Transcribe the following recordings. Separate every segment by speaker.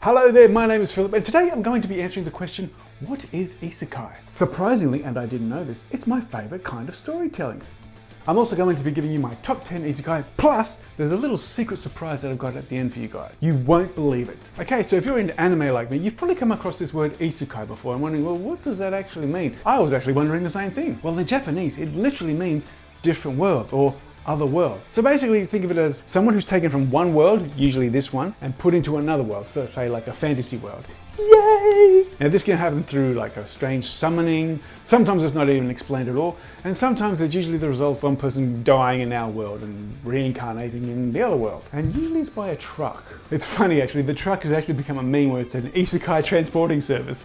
Speaker 1: Hello there, my name is Philip, and today I'm going to be answering the question, what is Isekai? Surprisingly, and I didn't know this, it's my favorite kind of storytelling. I'm also going to be giving you my top 10 Isekai, plus there's a little secret surprise that I've got at the end for you guys. You won't believe it. Okay, so if you're into anime like me, you've probably come across this word Isekai before and wondering, well, what does that actually mean? I was actually wondering the same thing. Well, in Japanese, it literally means different world or other world. So basically think of it as someone who's taken from one world, usually this one, and put into another world. So say like a fantasy world. Yay! Now this can happen through like a strange summoning. Sometimes it's not even explained at all. And sometimes it's usually the result of one person dying in our world and reincarnating in the other world. And usually it's by a truck. It's funny actually, the truck has actually become a meme where it's an Isekai transporting service.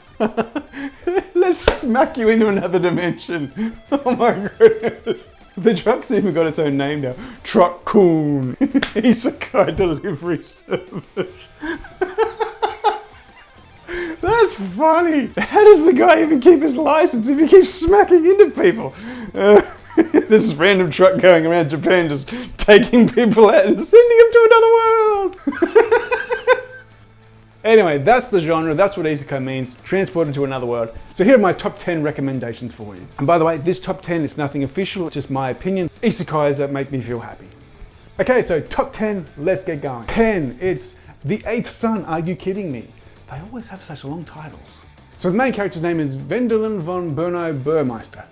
Speaker 1: Let's smack you into another dimension. Oh my goodness. The truck's even got its own name now. Truck-kun. Isekai delivery service. That's funny. How does the guy even keep his license if he keeps smacking into people? This random truck going around Japan just taking people out and sending them to another world. Anyway, that's the genre, that's what Isekai means, transported to another world. So here are my top 10 recommendations for you. And by the way, this top 10 is nothing official, it's just my opinion. Isekais that make me feel happy. Okay, so top 10, let's get going. 10, it's The Eighth Son, Are You Kidding Me? They always have such long titles. So the main character's name is Wendelin von Bernau Burmeister.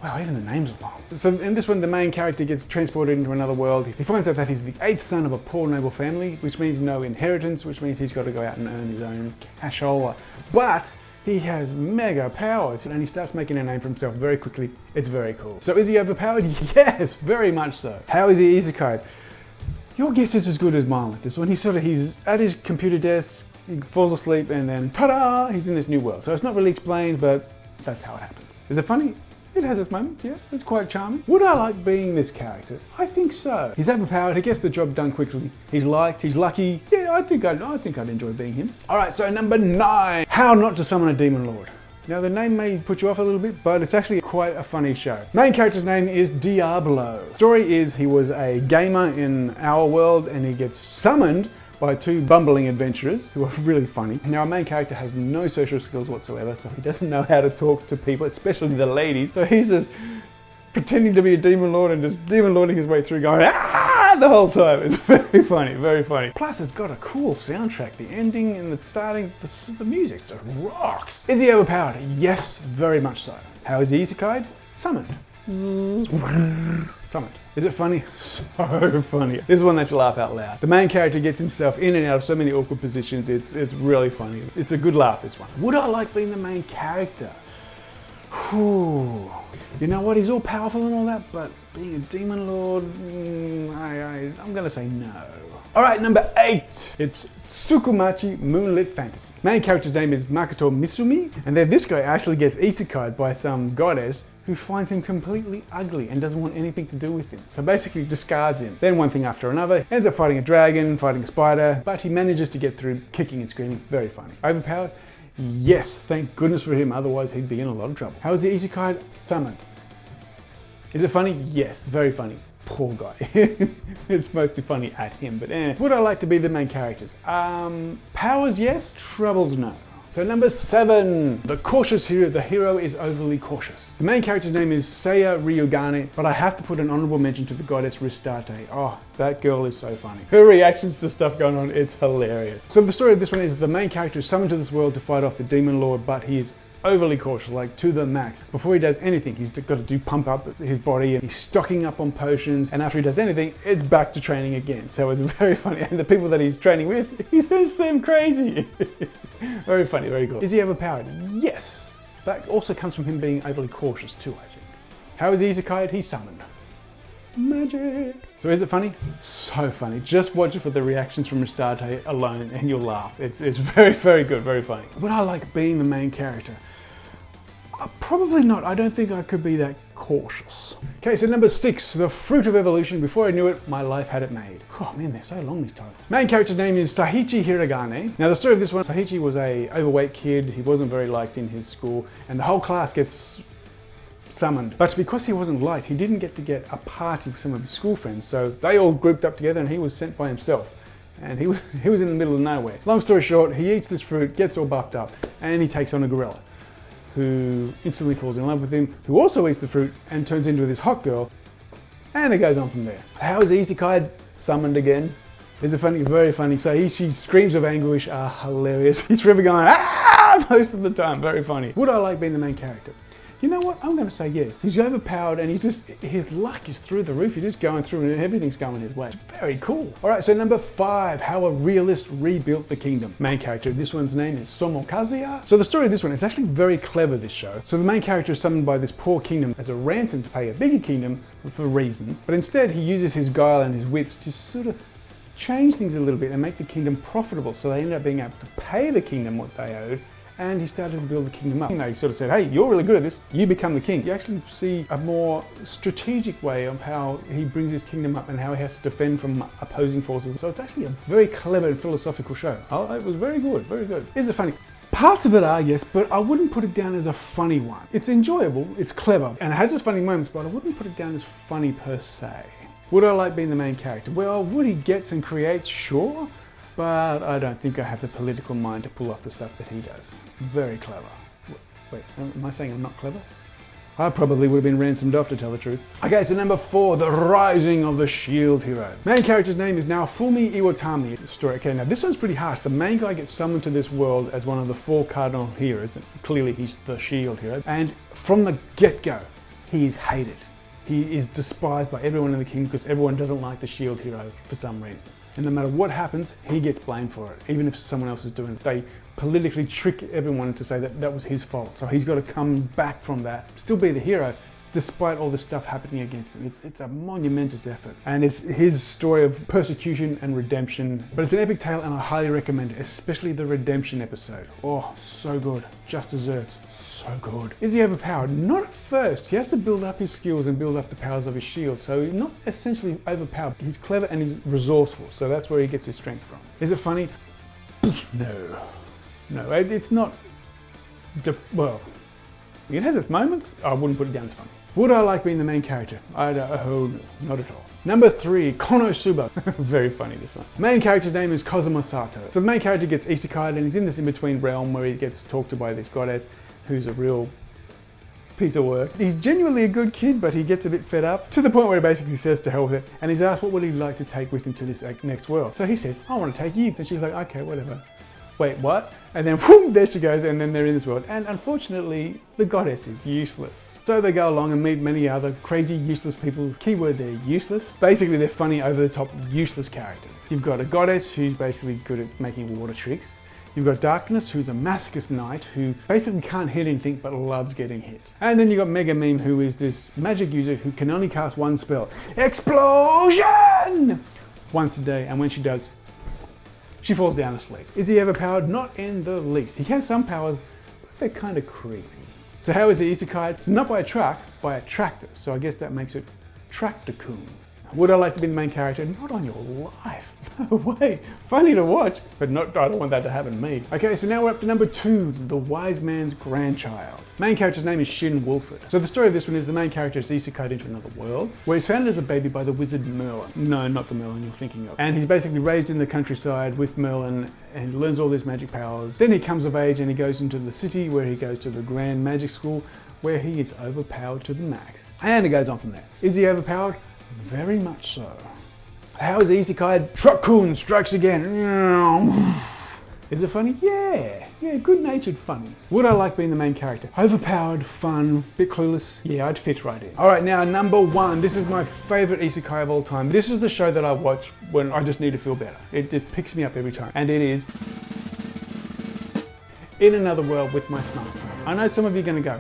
Speaker 1: Wow, even the names are long. So in this one, the main character gets transported into another world. He finds out that he's the 8th son of a poor noble family, which means no inheritance, which means he's got to go out and earn his own cashola. But he has mega powers and he starts making a name for himself very quickly. It's very cool. So is he overpowered? Yes, very much so. How is he Isekai? Your guess is as good as mine with this one. He's at his computer desk, he falls asleep and then ta-da, he's in this new world. So it's not really explained, but that's how it happens. Is it funny? It has its moments, yes. It's quite charming. Would I like being this character? I think so. He's overpowered, he gets the job done quickly. He's liked, he's lucky. Yeah, I think I'd enjoy being him. All right, so number 9. How Not to Summon a Demon Lord. Now the name may put you off a little bit, but it's actually quite a funny show. Main character's name is Diablo. Story is he was a gamer in our world and he gets summoned by 2 bumbling adventurers who are really funny. Now our main character has no social skills whatsoever, so he doesn't know how to talk to people, especially the ladies. So he's just pretending to be a demon lord and just demon lording his way through going, ah, the whole time. It's very funny, very funny. Plus it's got a cool soundtrack. The ending and the starting, the music just rocks. Is he overpowered? Yes, very much so. How is he Isekai'd? Summoned. Summoned. Is it funny? So funny. This is one that you laugh out loud. The main character gets himself in and out of so many awkward positions. It's really funny. It's a good laugh, this one. Would I like being the main character? Whew. You know what? He's all powerful and all that, but being a demon lord, I'm gonna say no. All right, number 8. It's Tsukumachi Moonlit Fantasy. Main character's name is Makoto Misumi, and then this guy actually gets isekai'd by some goddess who finds him completely ugly and doesn't want anything to do with him. So basically discards him. Then one thing after another, ends up fighting a dragon, fighting a spider, but he manages to get through kicking and screaming. Very funny. Overpowered? Yes, thank goodness for him, otherwise he'd be in a lot of trouble. How is he Isekai? Summoned. Is it funny? Yes, very funny. Poor guy. It's mostly funny at him, but Would I like to be the main characters? Powers, yes. Troubles, no. So number 7, the cautious hero. The hero is overly cautious. The main character's name is Seiya Ryugane, but I have to put an honorable mention to the goddess Ristarte. Oh, that girl is so funny. Her reactions to stuff going on, it's hilarious. So the story of this one is the main character is summoned to this world to fight off the demon lord, but he is overly cautious, like to the max. Before he does anything, he's got to pump up his body and he's stocking up on potions, and after he does anything, it's back to training again. So it's very funny, and the people that he's training with, he sends them crazy. Very funny, very cool. Is he overpowered? Yes. That also comes from him being overly cautious too, I think. How is he Isekai'd? He's summoned. Magic. So is it funny? So funny. Just watch it for the reactions from Ristarte alone and you'll laugh. It's very, very good, very funny. Would I like being the main character? Probably not. I don't think I could be that cautious. Okay, so number 6, The Fruit of Evolution. Before I knew it, my life had it made. Oh man, they're so long, these titles. Main character's name is Sahichi Hiragane. Now the story of this one, Sahichi was a overweight kid. He wasn't very liked in his school, and the whole class gets summoned. But because he wasn't liked, he didn't get to get a party with some of his school friends, so they all grouped up together and he was sent by himself. and he was in the middle of nowhere. Long story short, he eats this fruit, gets all buffed up, and he takes on a gorilla, who instantly falls in love with him, who also eats the fruit and turns into this hot girl, and it goes on from there. So how is Isekai summoned again? It's a funny, very funny. So she screams of anguish are hilarious. He's forever going, ah, most of the time, very funny. Would I like being the main character? You know what, I'm gonna say yes. He's overpowered and his luck is through the roof. He's just going through and everything's going his way. It's very cool. All right, so number 5, how a realist rebuilt the kingdom. Main character, this one's name is Somokazuya. So the story of this one is actually very clever, this show. So the main character is summoned by this poor kingdom as a ransom to pay a bigger kingdom for reasons. But instead he uses his guile and his wits to sort of change things a little bit and make the kingdom profitable. So they ended up being able to pay the kingdom what they owed, and he started to build the kingdom up. They sort of said, hey, you're really good at this, you become the king. You actually see a more strategic way of how he brings his kingdom up and how he has to defend from opposing forces. So it's actually a very clever and philosophical show. Oh, it was very good, very good. Is it funny? Parts of it are, yes, but I wouldn't put it down as a funny one. It's enjoyable, it's clever, and it has its funny moments, but I wouldn't put it down as funny per se. Would I like being the main character? Well, what he gets and creates, sure, but I don't think I have the political mind to pull off the stuff that he does. Very clever. Wait, am I saying I'm not clever? I probably would have been ransomed off, to tell the truth. Okay, so number 4, the rising of the shield hero. Main character's name is now Fumi Iwatani. Story. Okay, now this one's pretty harsh. The main guy gets summoned to this world as one of the 4 cardinal heroes. And clearly he's the shield hero. And from the get-go, he is hated. He is despised by everyone in the kingdom because everyone doesn't like the shield hero for some reason. And no matter what happens, he gets blamed for it, even if someone else is doing it. They politically trick everyone to say that that was his fault. So he's got to come back from that, still be the hero, despite all the stuff happening against him. It's a monumentous effort. And it's his story of persecution and redemption. But it's an epic tale and I highly recommend it, especially the redemption episode. Oh, so good. Just desserts. So good. Is he overpowered? Not at first. He has to build up his skills and build up the powers of his shield. So he's not essentially overpowered. He's clever and he's resourceful. So that's where he gets his strength from. Is it funny? No. No, it's not. Well, it has its moments. I wouldn't put it down as funny. Would I like being the main character? Oh, no, not at all. Number 3, Konosuba. Very funny, this one. Main character's name is Kazuma Sato. So the main character gets isekai'd and he's in this in-between realm where he gets talked to by this goddess who's a real piece of work. He's genuinely a good kid, but he gets a bit fed up to the point where he basically says to hell with it. And he's asked what would he like to take with him to this next world. So he says, I want to take you. And she's like, okay, whatever. Wait, what? And then whoom, there she goes, and then they're in this world. And unfortunately, the goddess is useless. So they go along and meet many other crazy, useless people. Keyword, they're useless. Basically, they're funny, over-the-top, useless characters. You've got a goddess who's basically good at making water tricks. You've got Darkness, who's a masochist knight who basically can't hit anything but loves getting hit. And then you've got Mega Meme, who is this magic user who can only cast one spell. Explosion! Once a day, and when she does, she falls down asleep. Is he overpowered? Not in the least. He has some powers, but they're kind of creepy. So how is he isekai? So not by a truck, by a tractor. So I guess that makes it Truck-kun. Would I like to be the main character? Not on your life. No way. Funny to watch, but I don't want that to happen to me. Okay, so now we're up to number 2, the wise man's grandchild. Main character's name is Shin Wolford. So the story of this one is the main character is isekai'd into another world, where he's found as a baby by the wizard Merlin. No, not the Merlin you're thinking of. And he's basically raised in the countryside with Merlin and learns all these magic powers. Then he comes of age and he goes into the city where he goes to the Grand Magic School, where he is overpowered to the max. And it goes on from there. Is he overpowered? Very much so. How is he isekai'd? Truck-kun strikes again. Is it funny? Yeah, good-natured funny. Would I like being the main character? Overpowered, fun, bit clueless. Yeah, I'd fit right in. All right, now number 1. This is my favorite isekai of all time. This is the show that I watch when I just need to feel better. It just picks me up every time. And it is In Another World with My Smartphone. I know some of you are gonna go,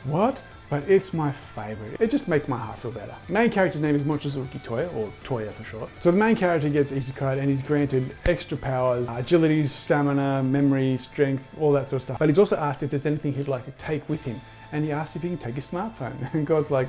Speaker 1: what? But it's my favorite. It just makes my heart feel better. Main character's name is Mochizuki Toya, or Toya for short. So the main character gets isekai'd and he's granted extra powers, agility, stamina, memory, strength, all that sort of stuff. But he's also asked if there's anything he'd like to take with him. And he asked if he can take his smartphone. And God's like,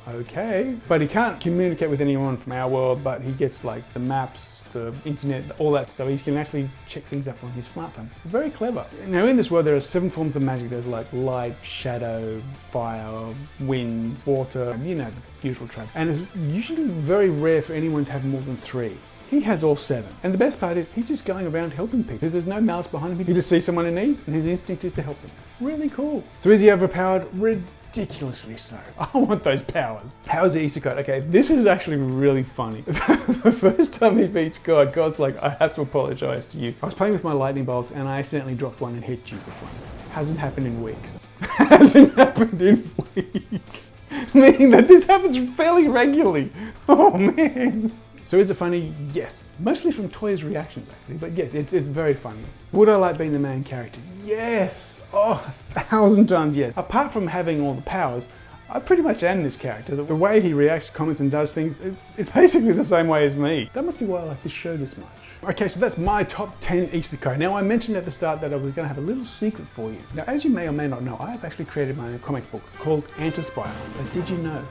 Speaker 1: okay. But he can't communicate with anyone from our world, but he gets like the maps, the internet, all that, so he can actually check things up on his smartphone. Very clever. Now in this world there are 7 forms of magic. There's like light, shadow, fire, wind, water, you know, the usual trap. And it's usually very rare for anyone to have more than 3. He has all 7. And the best part is he's just going around helping people. There's no malice behind him. He just sees someone in need and his instinct is to help them. Really cool. So is he overpowered? Ridiculously so. I want those powers. How is the Isekai? Okay, this is actually really funny. The first time he beats God, God's like, I have to apologize to you. I was playing with my lightning bolts and I accidentally dropped one and hit you with one. Hasn't happened in weeks. Hasn't happened in weeks. Meaning that this happens fairly regularly. Oh man. So is it funny? Yes. Mostly from Toya's reactions actually, but yes, it's very funny. Would I like being the main character? Yes. Oh, 1,000 times yes. Apart from having all the powers, I pretty much am this character. The way he reacts, comments and does things, it's basically the same way as me. That must be why I like this show this much. Okay, so that's my top 10 Isekai. Now I mentioned at the start that I was going to have a little secret for you. Now as you may or may not know, I have actually created my own comic book called Anti-Spiral. But did you know?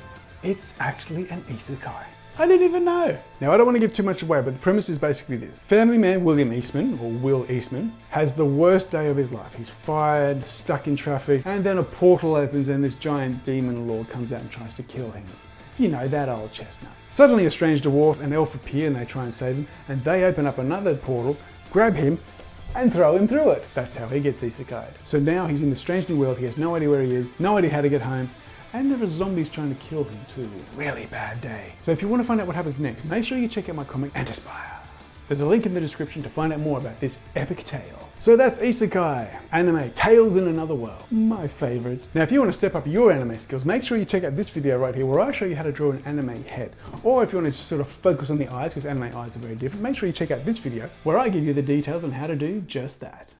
Speaker 1: It's actually an Isekai. I didn't even know. Now I don't want to give too much away, but the premise is basically this. Family man William Eastman, or Will Eastman, has the worst day of his life. He's fired, stuck in traffic, and then a portal opens and this giant demon lord comes out and tries to kill him. You know, that old chestnut. Suddenly a strange dwarf and elf appear and they try and save him, and they open up another portal, grab him, and throw him through it. That's how he gets isekai'd. So now he's in the strange new world, he has no idea where he is, no idea how to get home, and there are zombies trying to kill him too. Really bad day. So if you want to find out what happens next, make sure you check out my comic Anti-Spiral. There's a link in the description to find out more about this epic tale. So that's Isekai, anime, Tales in Another World, my favorite. Now if you want to step up your anime skills, make sure you check out this video right here where I show you how to draw an anime head. Or if you want to just sort of focus on the eyes, because anime eyes are very different, make sure you check out this video where I give you the details on how to do just that.